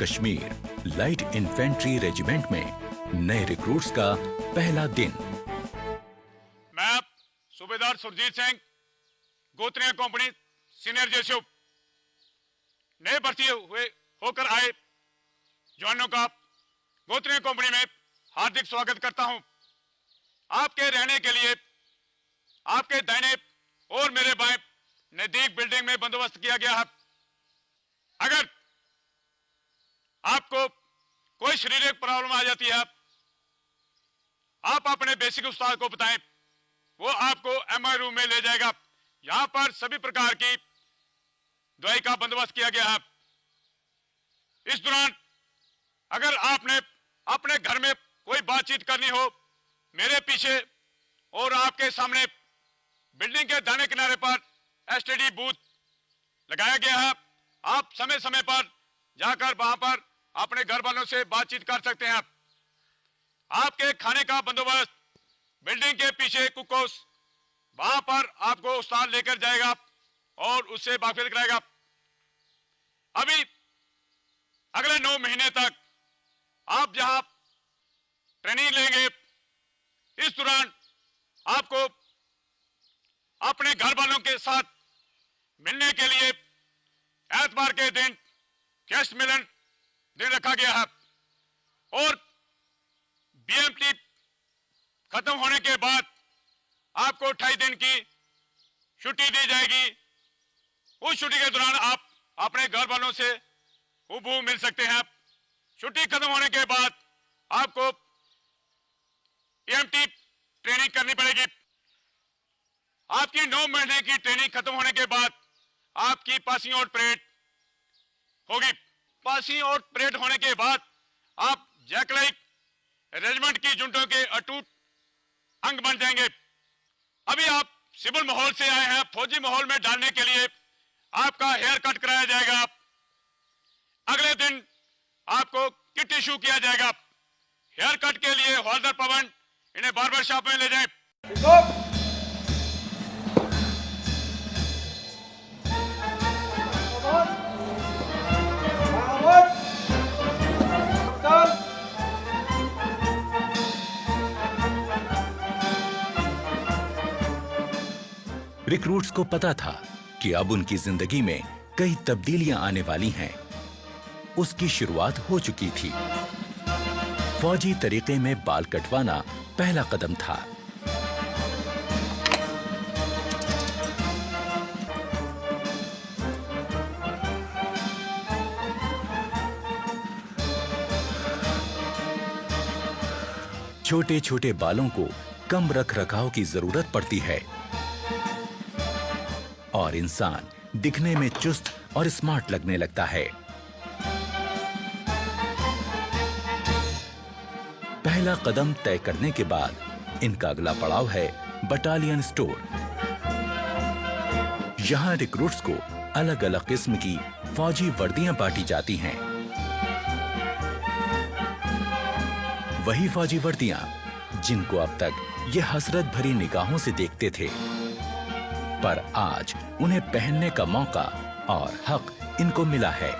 Kashmir light infantry regiment में नए recruits का पहला दिन। मैं सूबेदार सुरजीत सिंह, गोत्रिया कंपनी सीनियर जेसीओ, नए भर्ती हुए होकर आए जवानों का गोत्रिया कंपनी में हार्दिक स्वागत करता हूं। आपके रहने के लिए आपके दाहिने और मेरे बाएं नजदीक बिल्डिंग में बंदोबस्त किया गया है। अगर आपको कोई शारीरिक प्रॉब्लम आ जाती है, आप अपने बेसिक उस्ताद को बताएं, वो आपको एमआई रूम में ले जाएगा। यहां पर सभी प्रकार की दवाई का बंदोबस्त किया गया है। इस दौरान अगर आपने अपने घर में कोई बातचीत करनी हो, मेरे पीछे और आपके सामने बिल्डिंग के दाहिने किनारे पर एसटीडी बूथ लगाया गया है। आप समय समय पर जाकर वहां पर अपने घर वालों से बातचीत कर सकते हैं। आपके खाने का बंदोबस्त बिल्डिंग के पीछे कुक हाउस, वहां पर आपको उस्ताद लेकर जाएगा और उससे वाकिफ कराएगा। अभी अगले 9 महीने तक आप जहां ट्रेनिंग लेंगे, इस दौरान आपको अपने घर वालों के साथ मिलने के लिए एतवार के दिन गेस्ट मिलन दिन रखा गया है और बीएमटी खत्म होने के बाद आपको 28 दिन की छुट्टी दी जाएगी। उस छुट्टी के दौरान आप अपने घर वालों से हूबहू मिल सकते हैं। छुट्टी खत्म होने के बाद आपको पीएमटी ट्रेनिंग करनी पड़ेगी। आपकी 9 महीने की ट्रेनिंग खत्म होने के बाद आपकी पासिंग आउट परेड होगी। पासिंग आउट परेड होने के बाद आप जैकलाइट रेजिमेंट की जुंटों के अटूट अंग बन जाएंगे। अभी आप सिविल माहौल से आए हैं, फौजी माहौल में डालने के लिए आपका हेयर कट कराया जाएगा। अगले दिन आपको किट इशू किया जाएगा। हेयर कट के लिए हवलदार पवन इन्हें बार्बर शॉप में ले जाएं। रिक्रूट्स को पता था कि अब उनकी जिंदगी में कई तब्दीलियां आने वाली हैं। उसकी शुरुआत हो चुकी थी। फौजी तरीके में बाल कटवाना पहला कदम था। छोटे छोटे बालों को कम रख रखाव की जरूरत पड़ती है और इंसान दिखने में चुस्त और स्मार्ट लगने लगता है। पहला कदम तय करने के बाद इनका अगला पड़ाव है बटालियन स्टोर। यहां रिक्रूट्स को अलग अलग किस्म की फौजी वर्दियां बांटी जाती हैं। वही फौजी वर्दियां जिनको अब तक ये हसरत भरी निगाहों से देखते थे, पर आज उन्हें पहनने का मौका और हक इनको मिला है।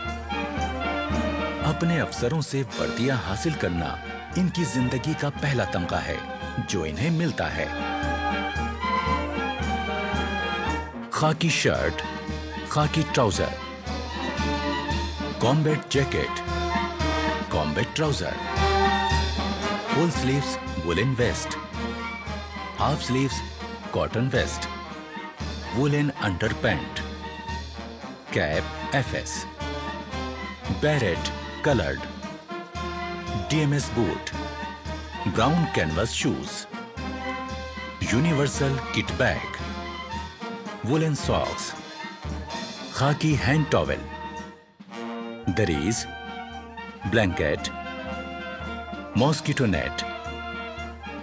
अपने अफसरों से वर्दियां हासिल करना इनकी जिंदगी का पहला तमगा है जो इन्हें मिलता है। Khaki shirt, khaki trouser, combat jacket, combat trouser, full sleeves woollen vest, half sleeves cotton vest, woollen underpant, cap FS, beret coloured, DMS boot, brown canvas shoes, universal kit bag, woollen socks, khaki hand towel, durries, blanket, mosquito net,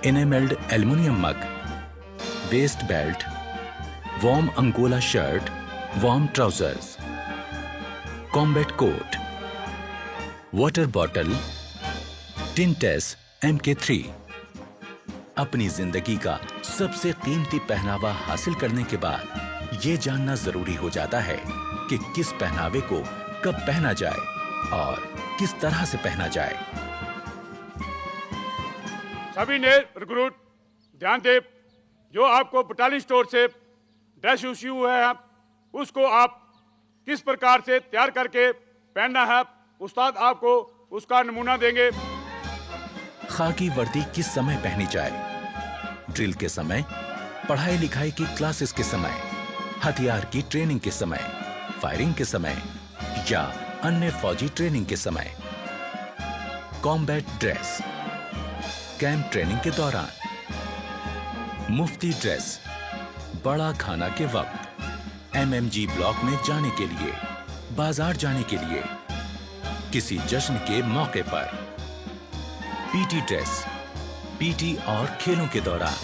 enamelled aluminium mug, waist belt, warm Angola shirt, warm trousers, combat coat, water bottle, tents MK3। अपनी जिंदगी का सबसे कीमती पहनावा हासिल करने के बाद ये जानना जरूरी हो जाता है कि किस पहनावे को कब पहना जाए और किस तरह से पहना जाए। सभी ने रिक्रूट ध्यान दे, जो आपको बटालियन स्टोर से ड्रेस इश्यू हुआ है उसको आप किस प्रकार से तैयार करके पहनना है, उस्ताद आपको उसका नमूना देंगे। खाकी वर्दी किस समय पहनी जाए, ड्रिल के समय, पढ़ाई लिखाई की क्लासेस के समय, हथियार की ट्रेनिंग के समय, फायरिंग के समय या अन्य फौजी ट्रेनिंग के समय। कॉम्बैट ड्रेस, कैंप ट्रेनिंग के दौरान। मुफ्ती ड्रेस, बड़ा खाना के वक्त, एमएमजी ब्लॉक में जाने के लिए, बाजार जाने के लिए, किसी जश्न के मौके पर। पीटी ड्रेस, पीटी और खेलों के दौरान।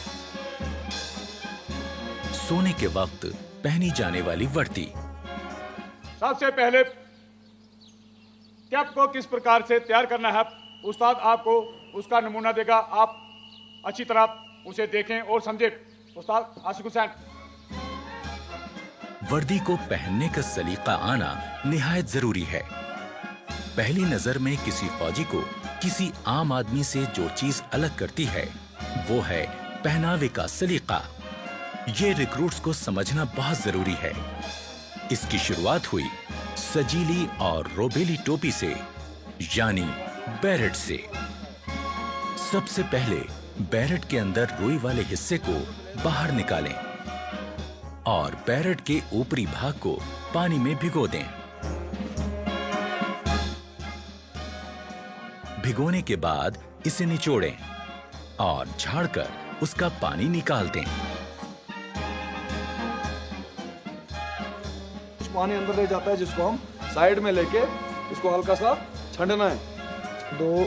सोने के वक्त पहनी जाने वाली वर्दी। सबसे पहले कैप को किस प्रकार से तैयार करना है, उस्ताद आपको उसका नमूना देगा। आप अच्छी तरह उसे देखें और समझें। उस्ताद आशिक हुसैन। वर्दी को पहनने का सलीका आना निहायत जरूरी है। पहली नजर में किसी फौजी को किसी आम आदमी से जो चीज अलग करती है वो है पहनावे का सलीका। ये रिक्रूट्स को समझना बहुत जरूरी है। इसकी शुरुआत हुई सजीली और रोबेली टोपी से, यानी बैरेट से। सबसे पहले बैरेट के अंदर रुई वाले हिस्से को बाहर निकालें और बैरेट के ऊपरी भाग को पानी में भिगो दें। भिगोने के बाद इसे निचोड़ें और झाड़कर उसका पानी निकाल दें। पानी अंदर ले जाता है जिसको हम साइड में लेके इसको हल्का सा छंडना है। 2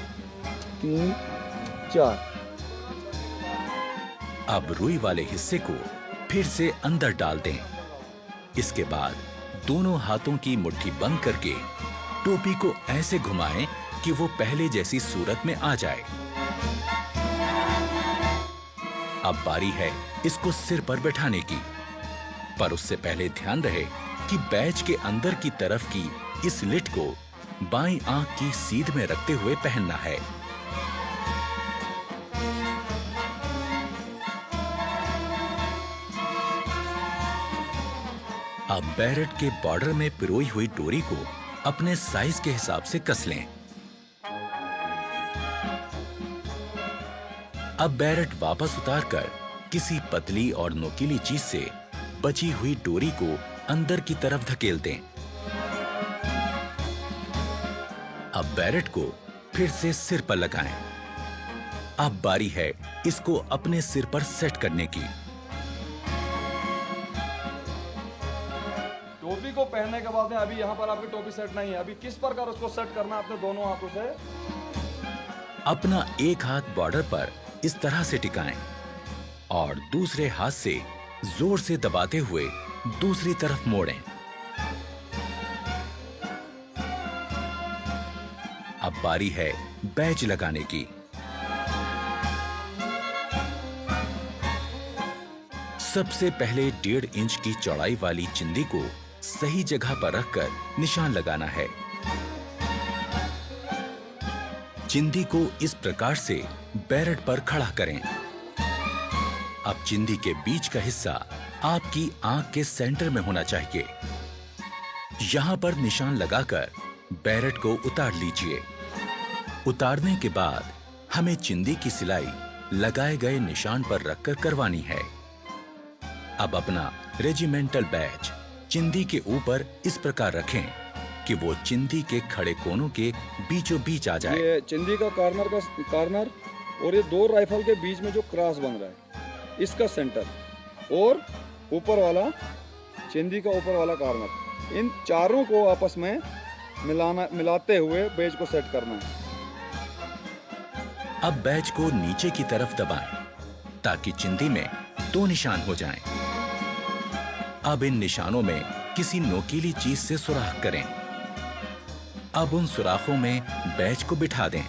3 4। अब रुई वाले हिस्से को फिर से अंदर डाल दें। इसके बाद दोनों हाथों की मुट्ठी बंद करके टोपी को ऐसे घुमाएं कि वो पहले जैसी सूरत में आ जाए। अब बारी है इसको सिर पर बैठाने की, पर उससे पहले ध्यान रहे कि बैच के अंदर की तरफ की इस लिट को बाईं आंख की सीध में रखते हुए पहनना है। अब बैरेट के बॉर्डर में पिरोई हुई डोरी को अपने साइज के हिसाब से कस लें। अब बैरेट वापस उतारकर किसी पतली और नोकीली चीज से बची हुई डोरी को अंदर की तरफ धकेल दें। अब बैरेट को फिर से सिर पर लगाएं। अब बारी है इसको अपने सिर पर सेट करने की। टोपी को पहनने के बाद में अभी यहाँ पर आपकी टोपी सेट नहीं है। अभी किस प्रकार उसको सेट करना है अपने दोनों हाथों से। अपना एक हाथ बॉर्डर पर इस तरह से टिकाएं और दूसरे हाथ से जोर से दबाते हुए दूसरी तरफ मोड़ें। अब बारी है बैज लगाने की। सबसे पहले 1.5 इंच की चौड़ाई वाली चिंदी को सही जगह पर रखकर निशान लगाना है। चिंदी को इस प्रकार से बैरेट पर खड़ा करें। अब चिंदी के बीच का हिस्सा आपकी आंख के सेंटर में होना चाहिए। यहां पर निशान लगाकर बैरेट को उतार लीजिए। उतारने के बाद हमें चिंदी की सिलाई लगाए गए निशान पर रखकर करवानी है। अब अपना रेजिमेंटल बैज चिंदी के ऊपर इस प्रकार रखें कि वो चिंदी के खड़े कोनों के बीचों बीच आ जाए। ये चिंदी का कार्नर और ये 2 राइफल के बीच में जो क्रॉस बन रहा है इसका सेंटर और ऊपर वाला चिंदी का ऊपर वाला कार्नर, इन चारों को आपस में मिलाते हुए बैज को सेट करना है। अब बैज को नीचे की तरफ दबाएं ताकि चिंदी में 2 निशान हो जाएं। अब इन निशानों में किसी नोकीली चीज से सुराख करें। अब उन सुराखों में बैज को बिठा दें।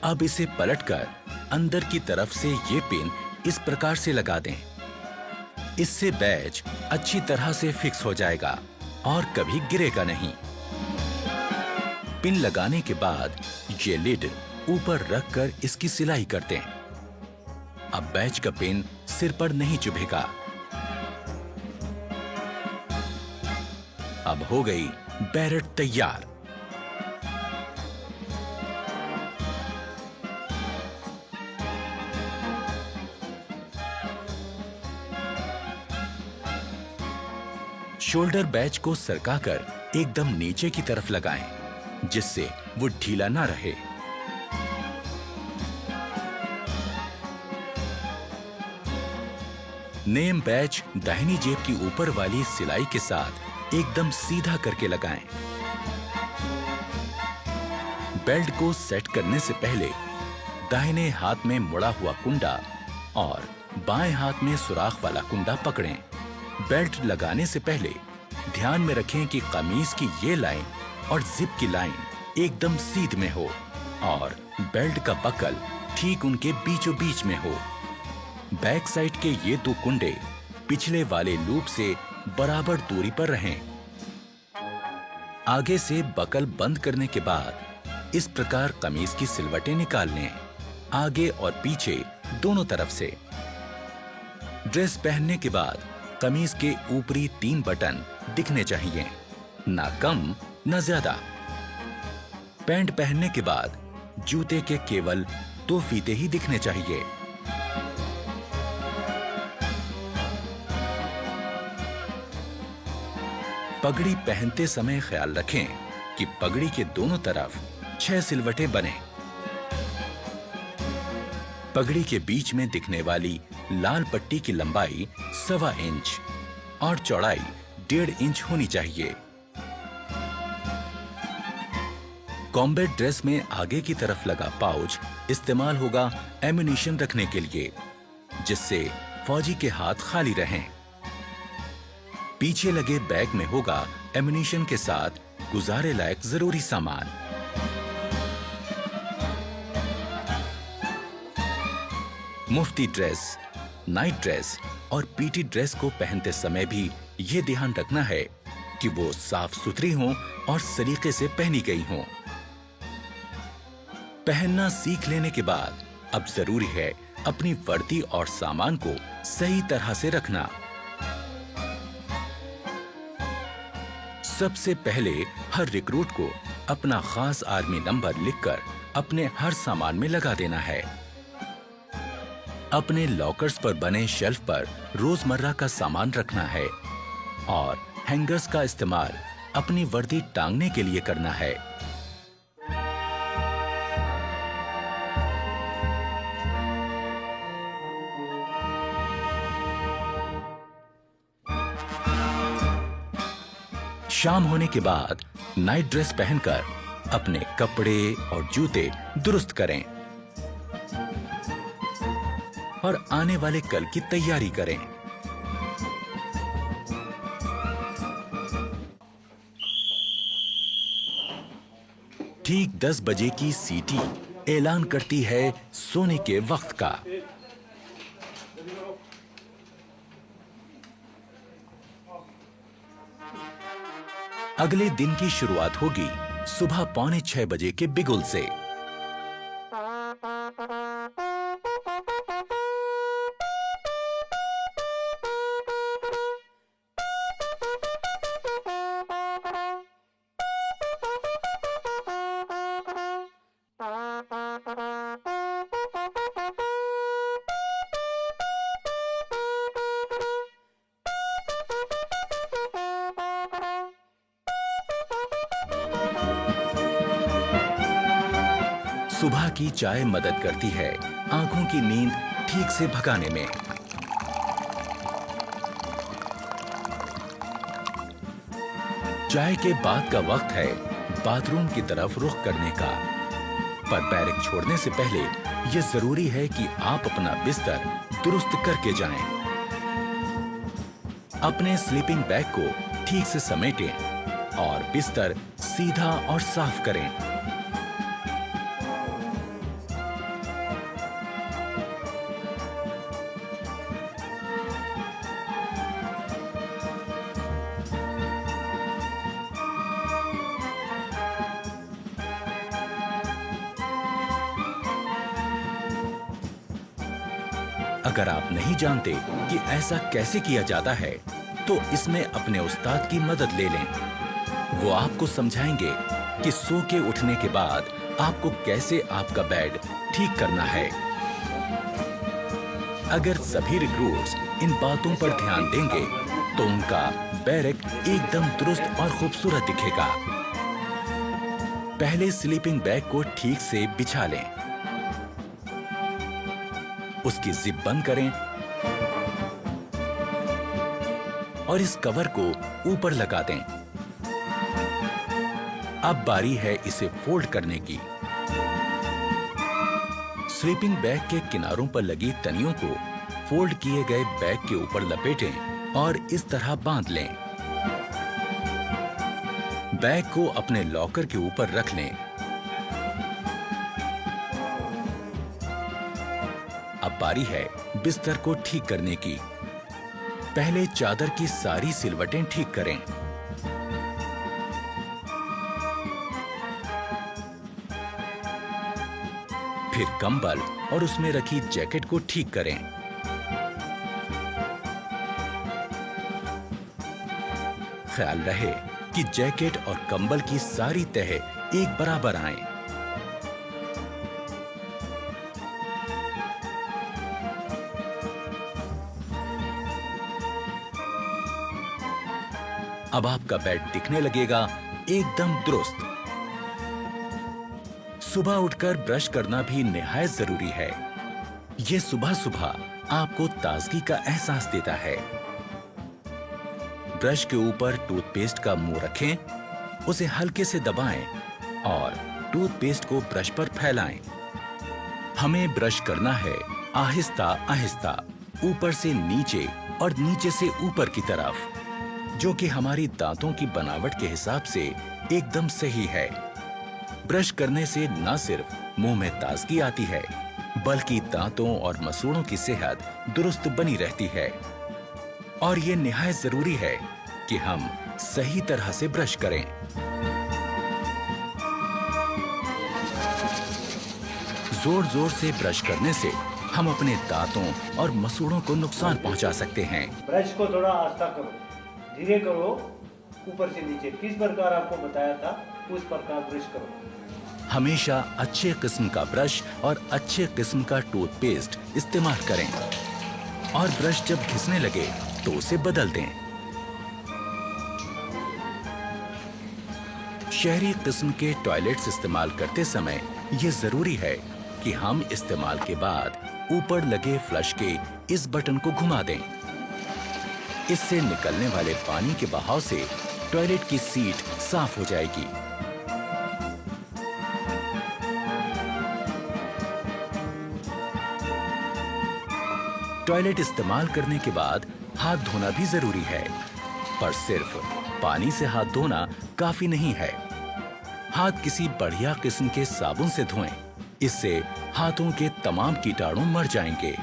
अब इसे पलटकर अंदर की तरफ से ये पिन इस प्रकार से लगा दें। इससे बैच अच्छी तरह से फिक्स हो जाएगा और कभी गिरेगा नहीं। पिन लगाने के बाद ये लिड ऊपर रखकर इसकी सिलाई करते हैं। अब बैच का पिन सिर पर नहीं चुभेगा। अब हो गई बैरेट तैयार। शोल्डर बैच को सरकाकर एकदम नीचे की तरफ लगाएं, जिससे वो ढीला ना रहे। नेम बैच दाहिनी जेब की ऊपर वाली सिलाई के साथ एकदम सीधा करके लगाएं। बेल्ट को सेट करने से पहले दाहिने हाथ में मुड़ा हुआ कुंडा और बाएं हाथ में सुराख वाला कुंडा पकड़ें। बेल्ट लगाने से पहले ध्यान में रखें कि कमीज की ये लाइन और जिप की लाइन एकदम सीध में हो और बेल्ट का बकल ठीक उनके बीचों बीच में हो। बैक साइड के ये दो कुंडे पिछले वाले लूप से बराबर दूरी पर रहें। आगे से बकल बंद करने के बाद इस प्रकार कमीज की सिलवटें निकाल लें, आगे और पीछे दोनों तरफ से। ड्रेस पहनने के बाद कमीज के ऊपरी 3 बटन दिखने चाहिए, ना कम ना ज्यादा। पैंट पहनने के बाद जूते के केवल 2 फीते ही दिखने चाहिए। पगड़ी पहनते समय ख्याल रखें कि पगड़ी के दोनों तरफ 6 सिलवटें बने। पगड़ी के बीच में दिखने वाली लाल पट्टी की लंबाई 1.25 इंच और चौड़ाई 1.5 इंच होनी चाहिए। कॉम्बैट ड्रेस में आगे की तरफ लगा पाउच इस्तेमाल होगा एम्युनिशन रखने के लिए, जिससे फौजी के हाथ खाली रहें। पीछे लगे बैग में होगा एम्युनिशन के साथ गुजारे लायक जरूरी सामान। मुफ्ती ड्रेस, नाइट ड्रेस और पीटी ड्रेस को पहनते समय भी ये ध्यान रखना है कि वो साफ सुथरी हों और सलीके से पहनी गई हों। पहनना सीख लेने के बाद अब जरूरी है अपनी वर्दी और सामान को सही तरह से रखना। सबसे पहले हर रिक्रूट को अपना खास आर्मी नंबर लिखकर अपने हर सामान में लगा देना है। अपने लॉकर्स पर बने शेल्फ पर रोजमर्रा का सामान रखना है और हैंगर्स का इस्तेमाल अपनी वर्दी टांगने के लिए करना है। शाम होने के बाद नाइट ड्रेस पहनकर अपने कपड़े और जूते दुरुस्त करें और आने वाले कल की तैयारी करें। ठीक 10 बजे की सीटी ऐलान करती है सोने के वक्त का। अगले दिन की शुरुआत होगी सुबह 5:45 बजे के बिगुल से। सुबह की चाय मदद करती है आंखों की नींद ठीक से भगाने में। चाय के बाद का वक्त है बाथरूम की तरफ रुख करने का, पर बैरक छोड़ने से पहले यह जरूरी है कि आप अपना बिस्तर दुरुस्त करके जाएं। अपने स्लीपिंग बैग को ठीक से समेटें और बिस्तर सीधा और साफ करें। अगर आप नहीं जानते कि ऐसा कैसे किया जाता है, तो इसमें अपने उस्ताद की मदद ले लें। वो आपको समझाएंगे कि सो के उठने के बाद आपको कैसे आपका बेड ठीक करना है। अगर सभी रिक्रूट्स इन बातों पर ध्यान देंगे, तो उनका बैरक एकदम दुरुस्त और खूबसूरत दिखेगा। पहले स्लीपिंग बैग को ठीक से बिछा लें, उसकी जिप बंद करें और इस कवर को ऊपर लगा दें। अब बारी है इसे फोल्ड करने की। स्लीपिंग बैग के किनारों पर लगी तनियों को फोल्ड किए गए बैग के ऊपर लपेटें और इस तरह बांध लें। बैग को अपने लॉकर के ऊपर रख लें। अब बारी है बिस्तर को ठीक करने की। पहले चादर की सारी सिलवटें ठीक करें। फिर कंबल और उसमें रखी जैकेट को ठीक करें। ख्याल रहे कि जैकेट और कंबल की सारी तह एक बराबर आए। अब आपका बेड दिखने लगेगा एकदम दुरुस्त। सुबह उठकर ब्रश करना भी निहायत जरूरी है। ये सुबह सुबह आपको ताजगी का एहसास देता है। ब्रश के ऊपर टूथपेस्ट का मुंह रखें, उसे हल्के से दबाएं और टूथपेस्ट को ब्रश पर फैलाएं। हमें ब्रश करना है आहिस्ता आहिस्ता, ऊपर से नीचे और नीचे से ऊपर की तरफ, जो कि हमारी दांतों की बनावट के हिसाब से एकदम सही है। ब्रश करने से न सिर्फ मुंह में ताजगी आती है, बल्कि दांतों और मसूड़ों की सेहत दुरुस्त बनी रहती है। और ये निहायत जरूरी है कि हम सही तरह से ब्रश करें। जोर जोर से ब्रश करने से हम अपने दांतों और मसूड़ों को नुकसान पहुंचा सकते हैं। ब्रश को थोड़ा आस्था करो, धीरे करो, ऊपर से नीचे किस प्रकार आपको बताया था उस प्रकार ब्रश करो। हमेशा अच्छे किस्म का ब्रश और अच्छे किस्म का टूथपेस्ट इस्तेमाल करें और ब्रश जब घिसने लगे तो उसे बदल दें। शहरी किस्म के टॉयलेट्स इस्तेमाल करते समय ये जरूरी है कि हम इस्तेमाल के बाद ऊपर लगे फ्लश के इस बटन को घुमा दें। इससे निकलने वाले पानी के बहाव से टॉयलेट की सीट साफ हो जाएगी। टॉयलेट इस्तेमाल करने के बाद हाथ धोना भी जरूरी है, पर सिर्फ पानी से हाथ धोना काफी नहीं है। हाथ किसी बढ़िया किस्म के साबुन से धोएं, इससे हाथों के तमाम कीटाणु मर जाएंगे।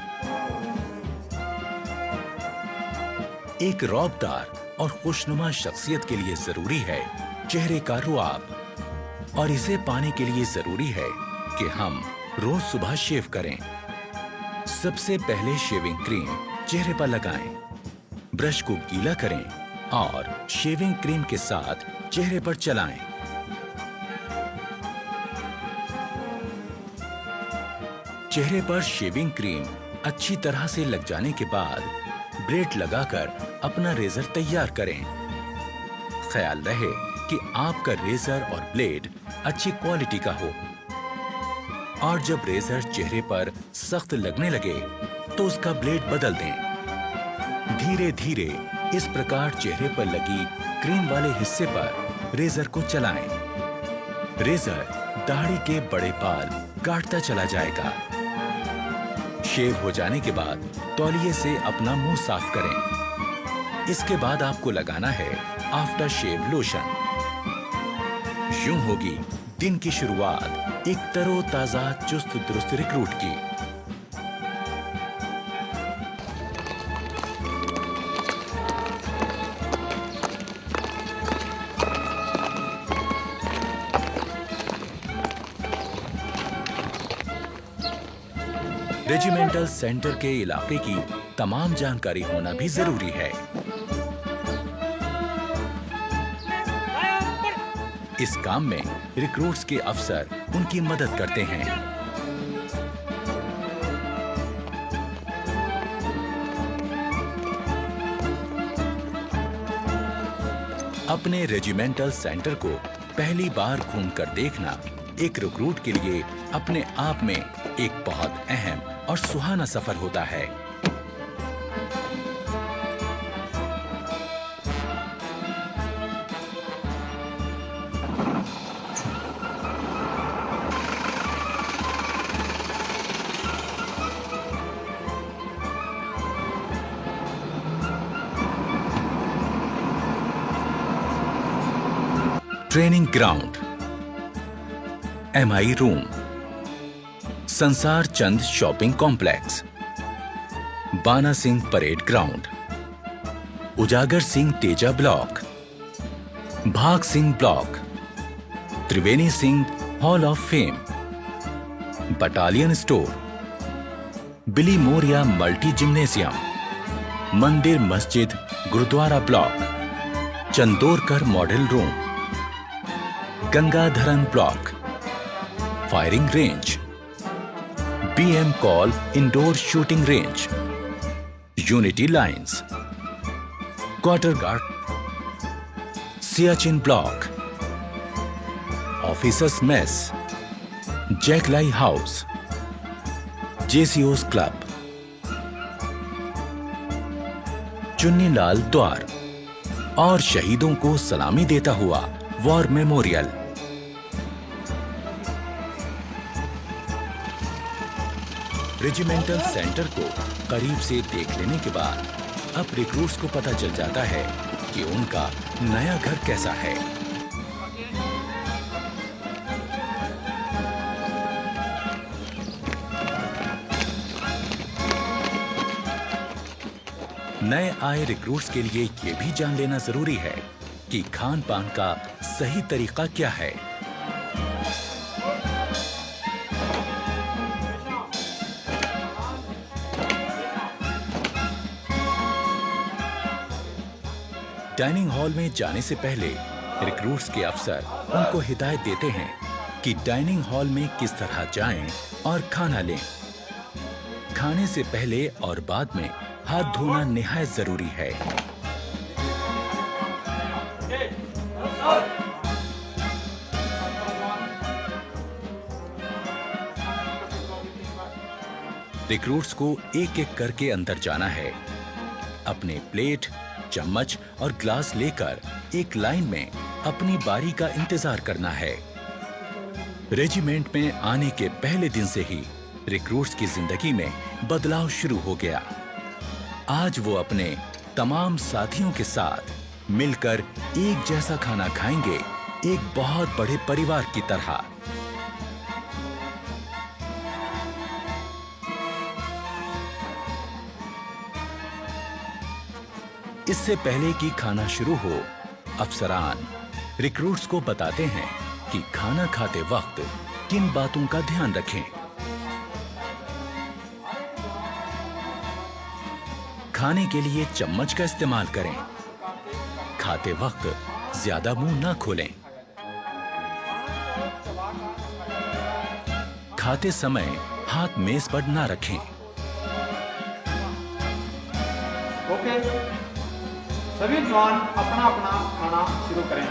एक रौबदार और खुशनुमा शख्सियत के लिए जरूरी है चेहरे का रुआब, और इसे पाने के लिए जरूरी है कि हम रोज सुबह शेव करें। सबसे पहले शेविंग क्रीम चेहरे पर लगाएं, ब्रश को गीला करें और शेविंग क्रीम के साथ चेहरे पर चलाएं। चेहरे पर शेविंग क्रीम अच्छी तरह से लग जाने के बाद ब्लेड लगाकर अपना रेजर तैयार करें। ख्याल रहे कि आपका रेजर और ब्लेड अच्छी क्वालिटी का हो, और जब रेजर चेहरे पर सख्त लगने लगे तो उसका ब्लेड बदल दें। धीरे धीरे इस प्रकार चेहरे पर लगी क्रीम वाले हिस्से पर रेजर को चलाएं। रेजर दाढ़ी के बड़े बाल काटता चला जाएगा। शेव हो जाने के बाद तौलिए से अपना मुंह साफ करें। इसके बाद आपको लगाना है आफ्टर शेव लोशन। यूं होगी दिन की शुरुआत एक तरोताजा चुस्त दुरुस्त रिक्रूट की। रेजिमेंटल सेंटर के इलाके की तमाम जानकारी होना भी जरूरी है। इस काम में रिक्रूट्स के अफसर उनकी मदद करते हैं। अपने रेजिमेंटल सेंटर को पहली बार घूमकर देखना एक रिक्रूट के लिए अपने आप में एक बहुत अहम और सुहाना सफर होता है। ट्रेनिंग ग्राउंड, MI रूम, संसार चंद शॉपिंग कॉम्प्लेक्स, बाना सिंह परेड ग्राउंड, उजागर Singh Teja block, Bhag Singh block, Triveni Singh hall of fame, battalion store, Billi Moria multi gymnasium, mandir masjid gurdwara block, Chandorkar model room, Gangadharan block, firing range, BM call indoor shooting range, unity lines, quarter guard, Siachen block, officers mess, जैकलाई house, JCO's club, Chunnilal द्वार और शहीदों को सलामी देता हुआ war memorial. Regimental centre को करीब से देख लेने के बाद अब रिक्रूट्स को पता चल जाता है कि उनका नया घर कैसा है। नए आए रिक्रूट्स के लिए यह भी जान लेना जरूरी है कि खान पान का सही तरीका क्या है। डाइनिंग हॉल में जाने से पहले रिक्रूट्स के अफसर उनको हिदायत देते हैं कि डाइनिंग हॉल में किस तरह जाएं और खाना लें। खाने से पहले और बाद में हाथ धोना निहायत जरूरी है। रिक्रूट्स को एक एक करके अंदर जाना है। अपने प्लेट, चम्मच और ग्लास लेकर एक लाइन में अपनी बारी का इंतजार करना है। रेजिमेंट में आने के पहले दिन से ही रिक्रूट्स की जिंदगी में बदलाव शुरू हो गया। आज वो अपने तमाम साथियों के साथ मिलकर एक जैसा खाना खाएंगे, एक बहुत बड़े परिवार की तरह। इससे पहले कि खाना शुरू हो, अफसरान रिक्रूट्स को बताते हैं कि खाना खाते वक्त किन बातों का ध्यान रखें। खाने के लिए चम्मच का इस्तेमाल करें। खाते वक्त ज्यादा मुंह ना खोलें। खाते समय हाथ मेज पर ना रखें। ओके, सभी जवान अपना अपना खाना शुरू करें।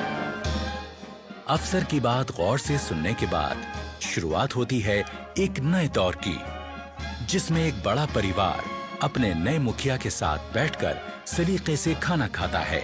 अफसर की बात गौर से सुनने के बाद शुरुआत होती है एक नए दौर की, जिसमें एक बड़ा परिवार अपने नए मुखिया के साथ बैठकर सलीके से खाना खाता है।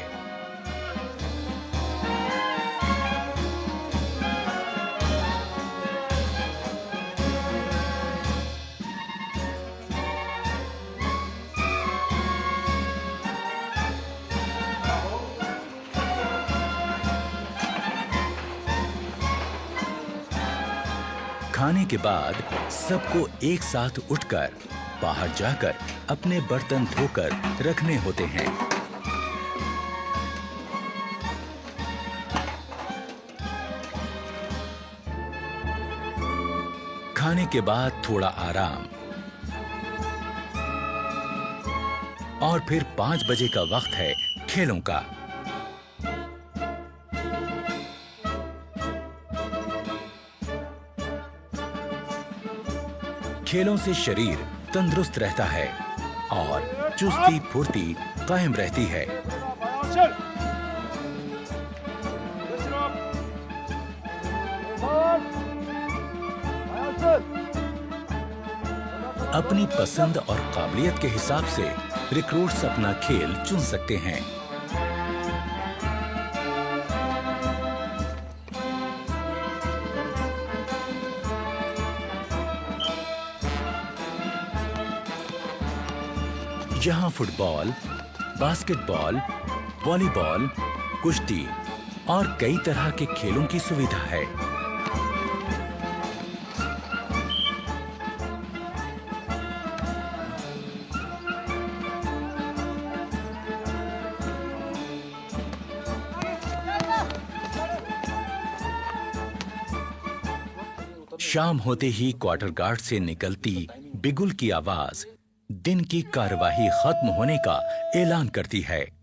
खाने के बाद सबको एक साथ उठकर बाहर जाकर अपने बर्तन धोकर रखने होते हैं। खाने के बाद थोड़ा आराम, और फिर 5 बजे का वक्त है खेलों का। खेलों से शरीर तंदुरुस्त रहता है और चुस्ती फुर्ती कायम रहती है। अपनी पसंद और काबिलियत के हिसाब से रिक्रूट्स अपना खेल चुन सकते हैं। यहाँ फुटबॉल, बास्केटबॉल, वॉलीबॉल, कुश्ती और कई तरह के खेलों की सुविधा है। शाम होते ही क्वार्टर गार्ड से निकलती बिगुल की आवाज दिन की कार्यवाही खत्म होने का ऐलान करती है।